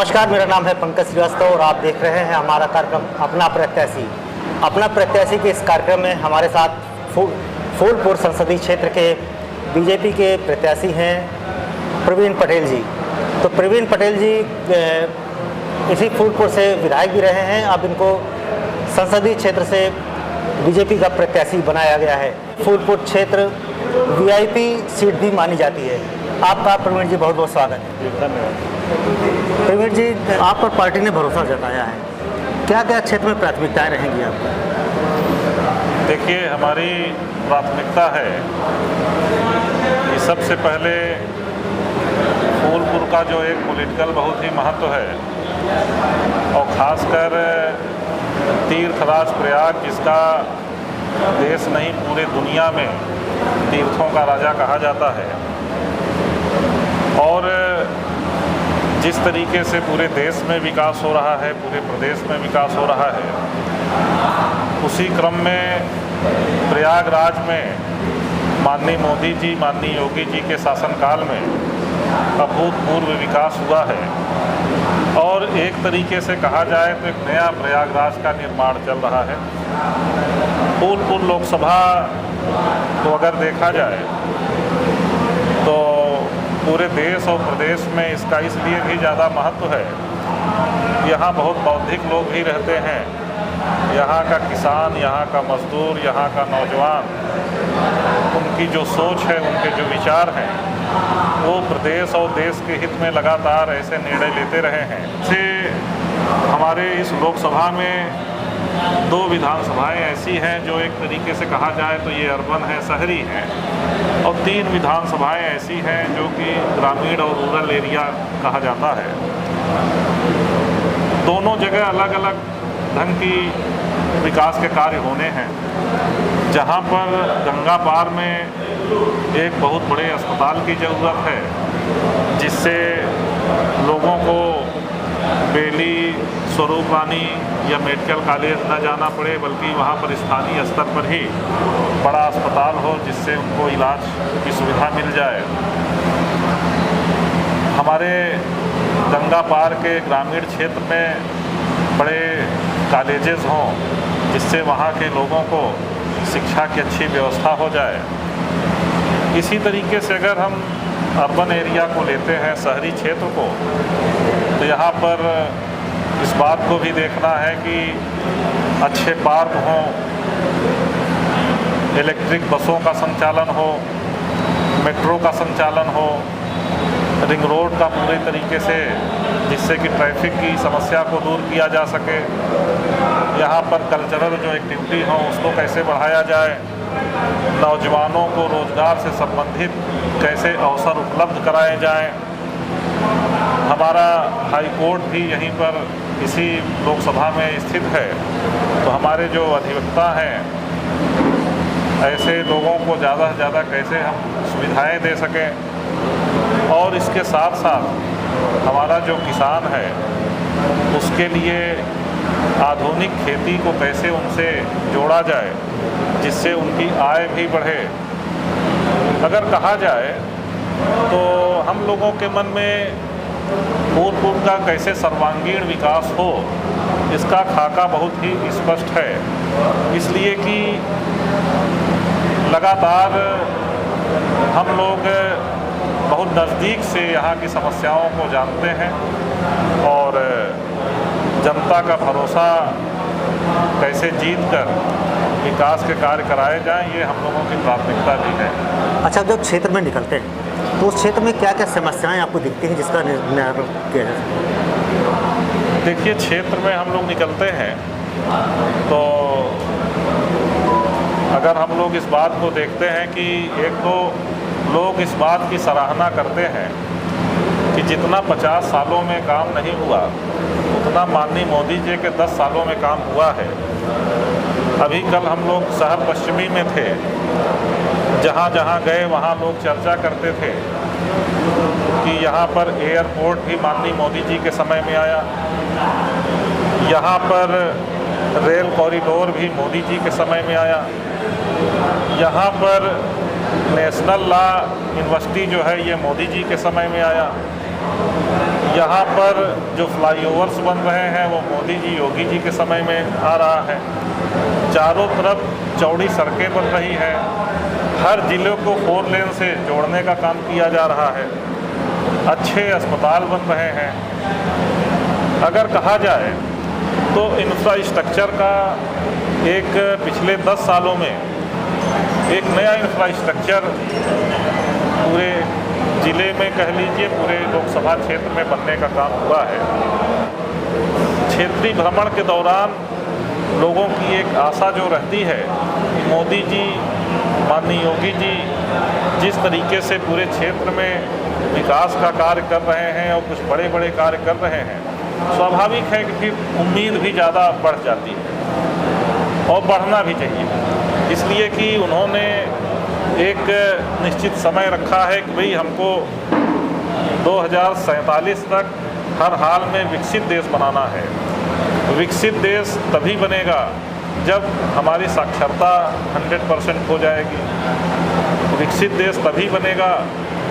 नमस्कार, मेरा नाम है पंकज श्रीवास्तव और आप देख रहे हैं हमारा कार्यक्रम अपना प्रत्याशी। अपना प्रत्याशी के इस कार्यक्रम में हमारे साथ फूलपुर संसदीय क्षेत्र के बीजेपी के प्रत्याशी हैं प्रवीण पटेल जी। तो प्रवीण पटेल जी इसी फूलपुर से विधायक भी रहे हैं। अब इनको संसदीय क्षेत्र से बीजेपी का प्रत्याशी बनाया गया है। फूलपुर क्षेत्र वीआईपी सीट भी मानी जाती है। आपका प्रवीण जी बहुत बहुत स्वागत है। धन्यवाद। प्रवीण जी, आप पर पार्टी ने भरोसा जताया है, क्या क्या क्षेत्र में प्राथमिकताएं रहेंगी आपकी? देखिए, हमारी प्राथमिकता है कि सबसे पहले फूलपुर का जो एक पॉलिटिकल बहुत ही महत्व है और ख़ासकर तीर्थराज प्रयाग, जिसका देश नहीं पूरे दुनिया में तीर्थों का राजा कहा जाता है, और जिस तरीके से पूरे देश में विकास हो रहा है, पूरे प्रदेश में विकास हो रहा है, उसी क्रम में प्रयागराज में माननीय मोदी जी, माननीय योगी जी के शासनकाल में अभूतपूर्व विकास हुआ है। और एक तरीके से कहा जाए तो एक नया प्रयागराज का निर्माण चल रहा है। फूलपुर लोकसभा को अगर देखा जाए तो पूरे देश और प्रदेश में इसका इसलिए भी ज़्यादा महत्व है, यहाँ बहुत बौद्धिक लोग भी रहते हैं। यहाँ का किसान, यहाँ का मजदूर, यहाँ का नौजवान, उनकी जो सोच है, उनके जो विचार हैं, वो प्रदेश और देश के हित में लगातार ऐसे निर्णय लेते रहे हैं। से हमारे इस लोकसभा में 2 विधानसभाएं ऐसी हैं जो एक तरीके से कहा जाए तो ये अर्बन है, शहरी हैं, और 3 विधानसभाएं ऐसी हैं जो कि ग्रामीण और रूरल एरिया कहा जाता है। दोनों जगह अलग अलग ढंग की विकास के कार्य होने हैं। जहाँ पर गंगा पार में एक बहुत बड़े अस्पताल की ज़रूरत है, जिससे लोगों को बेली, स्वरूप रानी या मेडिकल कॉलेज न जाना पड़े, बल्कि वहाँ पर स्थानीय स्तर पर ही बड़ा अस्पताल हो, जिससे उनको इलाज की सुविधा मिल जाए। हमारे गंगा पार के ग्रामीण क्षेत्र में बड़े कॉलेजेस हों, जिससे वहाँ के लोगों को शिक्षा की अच्छी व्यवस्था हो जाए। इसी तरीके से अगर हम अर्बन एरिया को लेते हैं, शहरी क्षेत्र को, तो यहाँ पर इस बात को भी देखना है कि अच्छे पार्क हों, इलेक्ट्रिक बसों का संचालन हो, मेट्रो का संचालन हो, रिंग रोड का पूरे तरीके से, जिससे कि ट्रैफिक की समस्या को दूर किया जा सके। यहाँ पर कल्चरल जो एक्टिविटी हो उसको कैसे बढ़ाया जाए, नौजवानों को रोज़गार से संबंधित कैसे अवसर उपलब्ध कराए जाएं। हमारा हाई कोर्ट भी यहीं पर इसी लोकसभा में स्थित है, तो हमारे जो अधिवक्ता हैं, ऐसे लोगों को ज़्यादा से ज़्यादा कैसे हम सुविधाएं दे सकें। और इसके साथ साथ हमारा जो किसान है, उसके लिए आधुनिक खेती को कैसे उनसे जोड़ा जाए, जिससे उनकी आय भी बढ़े। अगर कहा जाए तो हम लोगों के मन में फूलपुर का कैसे सर्वांगीण विकास हो, इसका खाका बहुत ही स्पष्ट है। इसलिए कि लगातार हम लोग बहुत नज़दीक से यहाँ की समस्याओं को जानते हैं और जनता का भरोसा कैसे जीत कर विकास के कार्य कराए जाएं, ये हम लोगों की प्राथमिकता भी है। अच्छा, जब क्षेत्र में निकलते हैं तो उस क्षेत्र में क्या क्या समस्याएं आपको दिखती हैं जिसका निराकरण किया जा सके? देखिए, क्षेत्र में हम लोग निकलते हैं तो अगर हम लोग इस बात को देखते हैं कि एक तो लोग इस बात की सराहना करते हैं कि जितना 50 सालों में काम नहीं हुआ, उतना माननीय मोदी जी के 10 सालों में काम हुआ है। अभी कल हम लोग शहर पश्चिमी में थे, जहाँ जहाँ गए वहाँ लोग चर्चा करते थे कि यहाँ पर एयरपोर्ट भी माननीय मोदी जी के समय में आया, यहाँ पर रेल कॉरिडोर भी मोदी जी के समय में आया, यहाँ पर नेशनल लॉ यूनिवर्सिटी जो है ये मोदी जी के समय में आया, यहाँ पर जो फ्लाईओवर्स बन रहे हैं वो मोदी जी, योगी जी के समय में आ रहा है। चारों तरफ चौड़ी सड़कें बन रही हैं। हर जिले को 4 लेन से जोड़ने का काम किया जा रहा है। अच्छे अस्पताल बन रहे हैं। अगर कहा जाए तो इंफ्रास्ट्रक्चर का एक पिछले 10 सालों में एक नया इंफ्रास्ट्रक्चर पूरे ज़िले में कह लीजिए, पूरे लोकसभा क्षेत्र में बनने का काम हुआ है। क्षेत्रीय भ्रमण के दौरान लोगों की एक आशा जो रहती है कि मोदी जी, माननीय योगी जी जिस तरीके से पूरे क्षेत्र में विकास का कार्य कर रहे हैं और कुछ बड़े बड़े कार्य कर रहे हैं, स्वाभाविक है कि फिर उम्मीद भी ज़्यादा बढ़ जाती है और बढ़ना भी चाहिए। इसलिए कि उन्होंने एक निश्चित समय रखा है कि भाई हमको 2047 तक हर हाल में विकसित देश बनाना है। विकसित देश तभी बनेगा जब हमारी साक्षरता 100% हो जाएगी। विकसित देश तभी बनेगा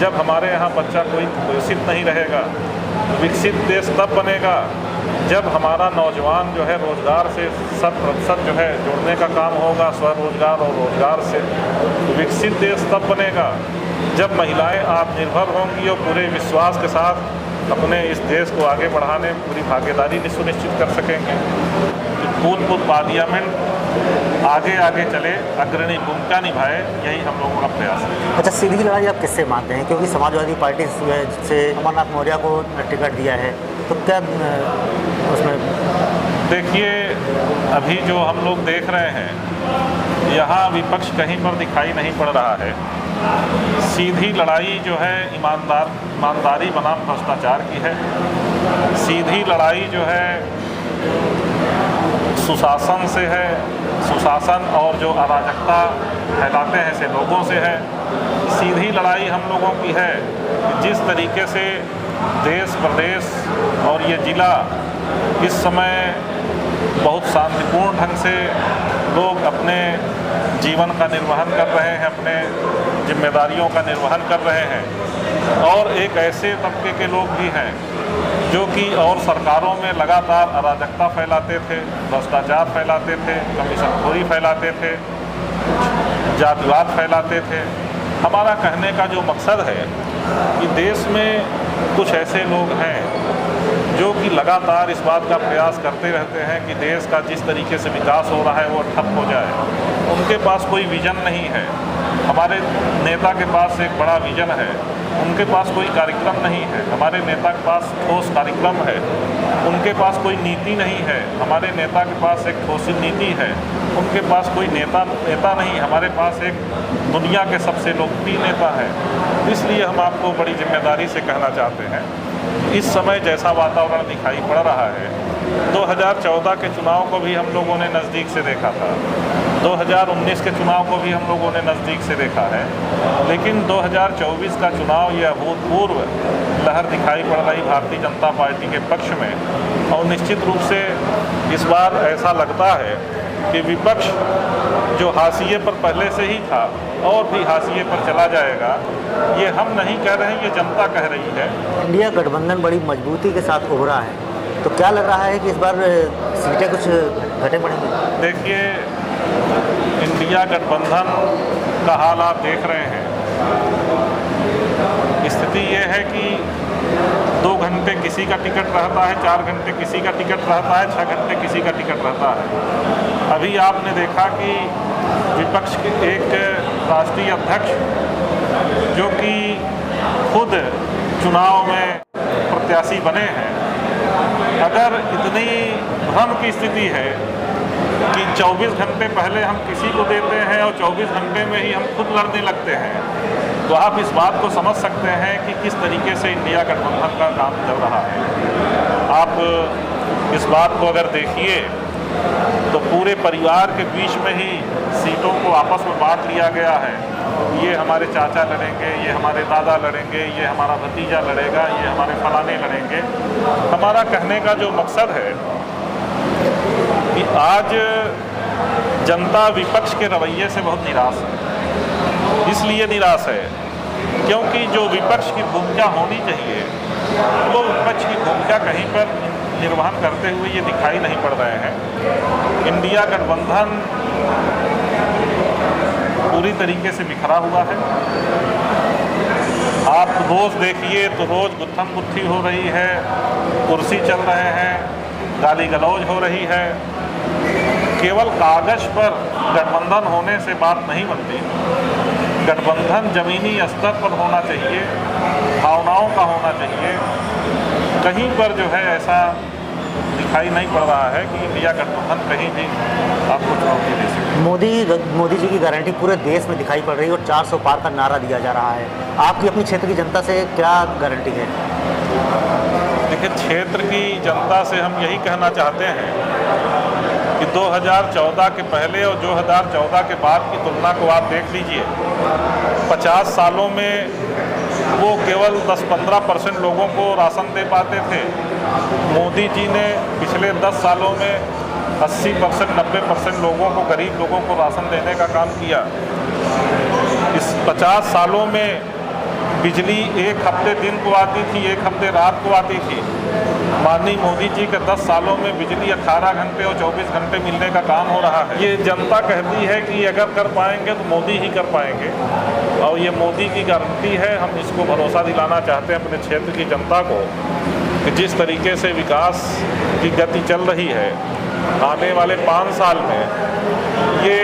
जब हमारे यहाँ बच्चा कोई कुपोषित नहीं रहेगा। विकसित देश तब बनेगा जब हमारा नौजवान जो है रोज़गार से 100% जो है जुड़ने का काम होगा, स्वरोजगार और रोज़गार से। विकसित देश तब बनेगा जब महिलाएं आत्मनिर्भर होंगी और पूरे विश्वास के साथ अपने इस देश को आगे बढ़ाने में पूरी भागीदारी सुनिश्चित कर सकेंगे। फूलपुर पार्लियामेंट आगे आगे चले, अग्रणी भूमिका निभाए, यही हम लोगों का प्रयास है। अच्छा, सीधी लड़ाई आप किससे मानते हैं? क्योंकि समाजवादी पार्टी से अमरनाथ मौर्य को टिकट दिया है, तो क्या उसमें? देखिए, अभी जो हम लोग देख रहे हैं यहाँ विपक्ष कहीं पर दिखाई नहीं पड़ रहा है। सीधी लड़ाई जो है ईमानदारी बनाम भ्रष्टाचार की है। सीधी लड़ाई जो है सुशासन से है, सुशासन और जो अराजकता फैलाते हैं ऐसे लोगों से है। सीधी लड़ाई हम लोगों की है जिस तरीके से देश प्रदेश और ये ज़िला इस समय बहुत शांतिपूर्ण ढंग से लोग अपने जीवन का निर्वहन कर रहे हैं, अपने जिम्मेदारियों का निर्वहन कर रहे हैं। और एक ऐसे तबके के लोग भी हैं जो कि और सरकारों में लगातार अराजकता फैलाते थे, भ्रष्टाचार फैलाते थे, कमीशनखोरी फैलाते थे, जातिवाद फैलाते थे। हमारा कहने का जो मकसद है कि देश में कुछ ऐसे लोग हैं जो कि लगातार इस बात का प्रयास करते रहते हैं कि देश का जिस तरीके से विकास हो रहा है वो ठप हो जाए। उनके पास कोई विज़न नहीं है। हमारे नेता के पास एक बड़ा विज़न है, उनके पास कोई कार्यक्रम नहीं है। हमारे नेता के पास ठोस कार्यक्रम है, उनके पास कोई नीति नहीं है। हमारे नेता के पास एक ठोस नीति है, उनके पास कोई नेता नहीं। हमारे पास एक दुनिया के सबसे लोकप्रिय नेता है। इसलिए हम आपको बड़ी जिम्मेदारी से कहना चाहते हैं, इस समय जैसा वातावरण दिखाई पड़ रहा है, 2014 के चुनाव को भी हम लोगों ने नज़दीक से देखा था, 2019 के चुनाव को भी हम लोगों ने नज़दीक से देखा है, लेकिन 2024 का चुनाव ये अभूतपूर्व लहर दिखाई पड़ रही भारतीय जनता पार्टी के पक्ष में। और निश्चित रूप से इस बार ऐसा लगता है कि विपक्ष जो हाशिए पर पहले से ही था और भी हाशिए पर चला जाएगा। ये हम नहीं कह रहे हैं, ये जनता कह रही है। इंडिया गठबंधन बड़ी मजबूती के साथ उभरा है, तो क्या लग रहा है कि इस बार सीटें कुछ घटे बढ़ेंगी? देखिए, इंडिया गठबंधन का हाल आप देख रहे हैं। स्थिति ये है कि 2 घंटे किसी का टिकट रहता है, 4 घंटे किसी का टिकट रहता है, 6 घंटे किसी का टिकट रहता है। अभी आपने देखा कि विपक्ष के एक राष्ट्रीय अध्यक्ष जो कि खुद चुनाव में प्रत्याशी बने हैं, अगर इतनी भ्रम की स्थिति है कि 24 घंटे पहले हम किसी को देते हैं और 24 घंटे में ही हम खुद लड़ने लगते हैं, तो आप इस बात को समझ सकते हैं कि किस तरीके से इंडिया गठबंधन का काम चल रहा है। आप इस बात को अगर देखिए तो पूरे परिवार के बीच में ही सीटों को आपस में बांट लिया गया है। ये हमारे चाचा लड़ेंगे, ये हमारे दादा लड़ेंगे, ये हमारा भतीजा लड़ेगा, ये हमारे फलाने लड़ेंगे। हमारा कहने का जो मकसद है कि आज जनता विपक्ष के रवैये से बहुत निराश है। इसलिए निराश है क्योंकि जो विपक्ष की भूमिका होनी चाहिए वो विपक्ष की भूमिका कहीं पर निर्वहन करते हुए ये दिखाई नहीं पड़ रहे हैं। इंडिया गठबंधन पूरी तरीके से बिखरा हुआ है। आप रोज़ देखिए तो रोज़ गुत्थम गुत्थी हो रही है, कुर्सी चल रहे हैं, गाली गलौज हो रही है। केवल कागज़ पर गठबंधन होने से बात नहीं बनती। गठबंधन ज़मीनी स्तर पर होना चाहिए, भावनाओं का होना चाहिए। कहीं पर जो है ऐसा दिखाई नहीं पड़ रहा है कि इंडिया गठबंधन कहीं भी आपको चुनौती दे सके। मोदी जी की गारंटी पूरे देश में दिखाई पड़ रही है और 400 पार का नारा दिया जा रहा है। आपकी अपनी क्षेत्र की जनता से क्या गारंटी है? देखिए, क्षेत्र की जनता से हम यही कहना चाहते हैं कि 2014 के पहले और 2014 के बाद की तुलना को आप देख लीजिए। 50 सालों में वो केवल 10-15% लोगों को राशन दे पाते थे। मोदी जी ने पिछले 10 सालों में 80%, 90% लोगों को, गरीब लोगों को राशन देने का काम किया। इस 50 सालों में बिजली एक हफ्ते दिन को आती थी, एक हफ्ते रात को आती थी। माननीय मोदी जी के 10 सालों में बिजली 18 घंटे और 24 घंटे मिलने का काम हो रहा है। ये जनता कहती है कि अगर कर पाएंगे तो मोदी ही कर पाएंगे, और ये मोदी की गारंटी है। हम इसको भरोसा दिलाना चाहते हैं अपने क्षेत्र की जनता को कि जिस तरीके से विकास की गति चल रही है, आने वाले 5 साल में ये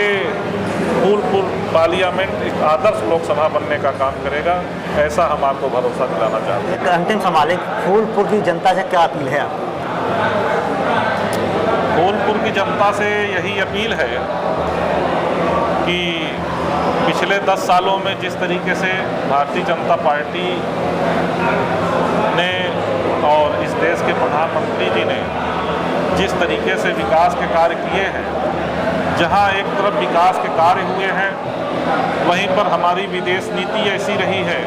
फूलपुर पार्लियामेंट एक आदर्श लोकसभा बनने का काम करेगा। ऐसा हम आपको भरोसा दिलाना चाहते हैं। एक अंतिम सवाल है, फूलपुर की जनता से क्या अपील है आपकी? फूलपुर की जनता से यही अपील है कि पिछले 10 सालों में जिस तरीके से भारतीय जनता पार्टी ने और इस देश के प्रधानमंत्री जी ने जिस तरीके से विकास के कार्य किए हैं, जहां एक तरफ विकास के कार्य हुए हैं, वहीं पर हमारी विदेश नीति ऐसी रही है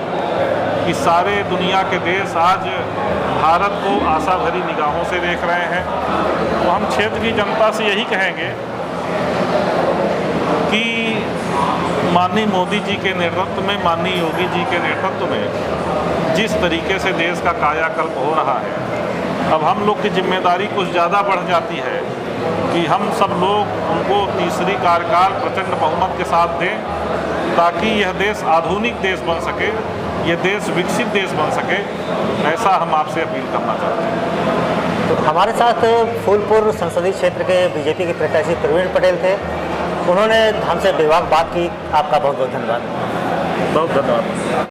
कि सारे दुनिया के देश आज भारत को आशा भरी निगाहों से देख रहे हैं। तो हम क्षेत्र की जनता से यही कहेंगे कि माननीय मोदी जी के नेतृत्व में, माननीय योगी जी के नेतृत्व में जिस तरीके से देश का कायाकल्प हो रहा है, अब हम लोग की जिम्मेदारी कुछ ज़्यादा बढ़ जाती है कि हम सब लोग उनको तीसरी कार्यकाल प्रचंड बहुमत के साथ दें, ताकि यह देश आधुनिक देश बन सके, यह देश विकसित देश बन सके। ऐसा हम आपसे अपील करना चाहते हैं। तो हमारे साथ फूलपुर संसदीय क्षेत्र के बीजेपी के प्रत्याशी प्रवीण पटेल थे। उन्होंने हमसे बेबाक बात की। आपका बहुत बहुत धन्यवाद। बहुत धन्यवाद।